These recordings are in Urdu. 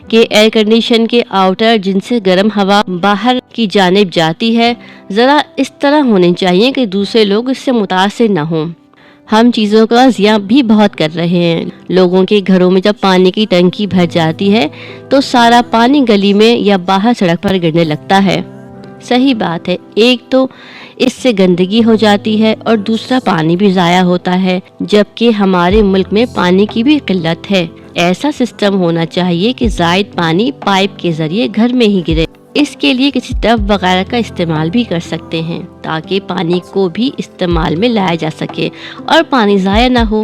کہ ایئر کنڈیشن کے آؤٹر جن سے گرم ہوا باہر کی جانب جاتی ہے ذرا اس طرح ہونے چاہیے کہ دوسرے لوگ اس سے متاثر نہ ہوں۔ ہم چیزوں کا ضیاع بھی بہت کر رہے ہیں۔ لوگوں کے گھروں میں جب پانی کی ٹنکی بھر جاتی ہے تو سارا پانی گلی میں یا باہر سڑک پر گرنے لگتا ہے۔ صحیح بات ہے، ایک تو اس سے گندگی ہو جاتی ہے اور دوسرا پانی بھی ضائع ہوتا ہے، جبکہ ہمارے ملک میں پانی کی بھی قلت ہے۔ ایسا سسٹم ہونا چاہیے کہ زائد پانی پائپ کے ذریعے گھر میں ہی گرے۔ اس کے لیے کسی ٹب وغیرہ کا استعمال بھی کر سکتے ہیں تاکہ پانی کو بھی استعمال میں لایا جا سکے اور پانی ضائع نہ ہو۔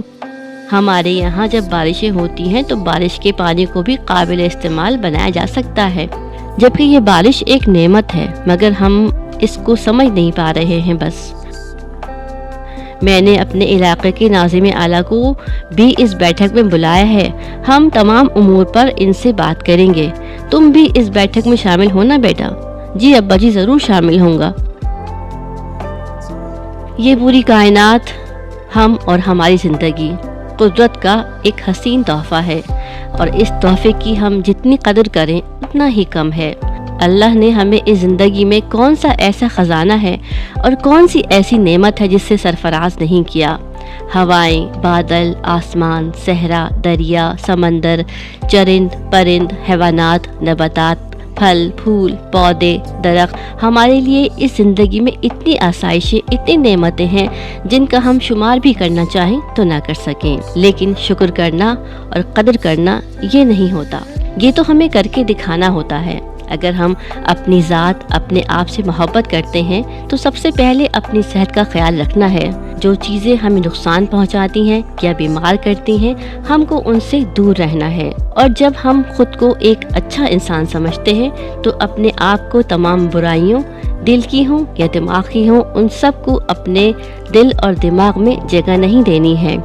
ہمارے یہاں جب بارشیں ہوتی ہیں تو بارش کے پانی کو بھی قابل استعمال بنایا جا سکتا ہے، جبکہ یہ بارش ایک نعمت ہے مگر ہم اس کو سمجھ نہیں پا رہے ہیں۔ بس میں نے اپنے علاقے کے ناظم اعلیٰ کو بھی اس بیٹھک میں بلایا ہے، ہم تمام امور پر ان سے بات کریں گے۔ تم بھی اس بیٹھک میں شامل ہونا بیٹا؟ جی ابا جی ضرور شامل ہوں گا۔ یہ پوری کائنات، ہم اور ہماری زندگی قدرت کا ایک حسین تحفہ ہے اور اس تحفے کی ہم جتنی قدر کریں اتنا ہی کم ہے۔ اللہ نے ہمیں اس زندگی میں کون سا ایسا خزانہ ہے اور کون سی ایسی نعمت ہے جس سے سرفراز نہیں کیا۔ ہوائیں، بادل، آسمان، صحرا، دریا، سمندر، چرند، پرند، حیوانات، نباتات، پھل، پھول، پودے، درخت، ہمارے لیے اس زندگی میں اتنی آسائشیں، اتنی نعمتیں ہیں جن کا ہم شمار بھی کرنا چاہیں تو نہ کر سکیں، لیکن شکر کرنا اور قدر کرنا یہ نہیں ہوتا، یہ تو ہمیں کر کے دکھانا ہوتا ہے۔ اگر ہم اپنی ذات، اپنے آپ سے محبت کرتے ہیں تو سب سے پہلے اپنی صحت کا خیال رکھنا ہے۔ جو چیزیں ہمیں نقصان پہنچاتی ہیں یا بیمار کرتی ہیں ہم کو ان سے دور رہنا ہے، اور جب ہم خود کو ایک اچھا انسان سمجھتے ہیں تو اپنے آپ کو تمام برائیوں، دل کی ہوں یا دماغ کی ہوں، ان سب کو اپنے دل اور دماغ میں جگہ نہیں دینی ہے،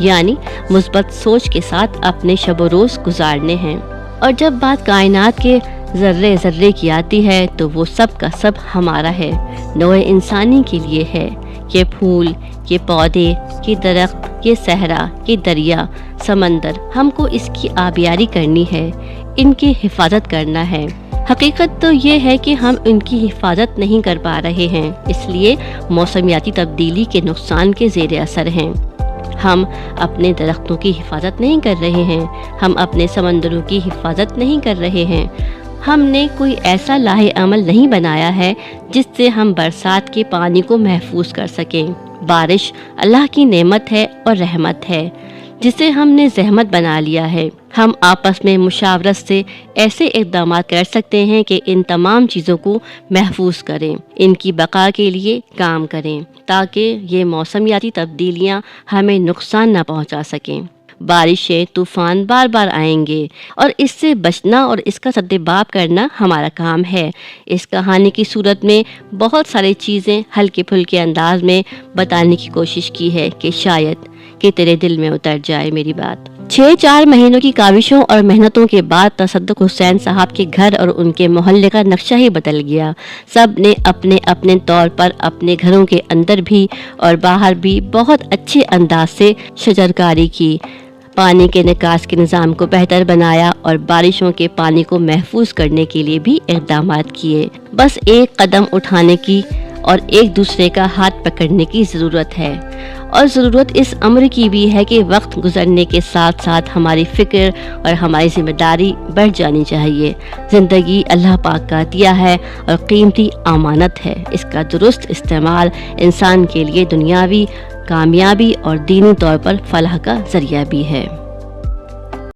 یعنی مثبت سوچ کے ساتھ اپنے شب و روز گزارنے ہیں۔ اور جب بات کائنات کے ذرے ذرے کی آتی ہے تو وہ سب کا سب ہمارا ہے، نوع انسانی کے لیے ہے۔ یہ پھول، یہ پودے، یہ درخت، یہ صحرا، یہ دریا، سمندر، ہم کو اس کی آبیاری کرنی ہے، ان کی حفاظت کرنا ہے۔ حقیقت تو یہ ہے کہ ہم ان کی حفاظت نہیں کر پا رہے ہیں، اس لیے موسمیاتی تبدیلی کے نقصان کے زیر اثر ہیں۔ ہم اپنے درختوں کی حفاظت نہیں کر رہے ہیں، ہم اپنے سمندروں کی حفاظت نہیں کر رہے ہیں، ہم نے کوئی ایسا لاہے عمل نہیں بنایا ہے جس سے ہم برسات کے پانی کو محفوظ کر سکیں۔ بارش اللہ کی نعمت ہے اور رحمت ہے جسے ہم نے زحمت بنا لیا ہے۔ ہم آپس میں مشاورت سے ایسے اقدامات کر سکتے ہیں کہ ان تمام چیزوں کو محفوظ کریں، ان کی بقا کے لیے کام کریں تاکہ یہ موسمیاتی تبدیلیاں ہمیں نقصان نہ پہنچا سکیں۔ بارشیں، طوفان بار بار آئیں گے اور اس سے بچنا اور اس کا سدباب کرنا ہمارا کام ہے۔ اس کہانی کی صورت میں بہت ساری چیزیں ہلکے پھلکے انداز میں بتانے کی کوشش کی ہے کہ شاید کہ تیرے دل میں اتر جائے میری بات۔ 4 مہینوں کی کاوشوں اور محنتوں کے بعد تصدق حسین صاحب کے گھر اور ان کے محلے کا نقشہ ہی بدل گیا۔ سب نے اپنے اپنے طور پر اپنے گھروں کے اندر بھی اور باہر بھی بہت اچھے انداز سے شجرکاری کی، پانی کے نکاس کے نظام کو بہتر بنایا اور بارشوں کے پانی کو محفوظ کرنے کے لیے بھی اقدامات کیے۔ بس ایک قدم اٹھانے کی اور ایک دوسرے کا ہاتھ پکڑنے کی ضرورت ہے، اور ضرورت اس امر کی بھی ہے کہ وقت گزرنے کے ساتھ ساتھ ہماری فکر اور ہماری ذمہ داری بڑھ جانی چاہیے۔ زندگی اللہ پاک کا عطیہ ہے اور قیمتی امانت ہے، اس کا درست استعمال انسان کے لیے دنیاوی کامیابی اور دینی طور پر فلاح کا ذریعہ بھی ہے۔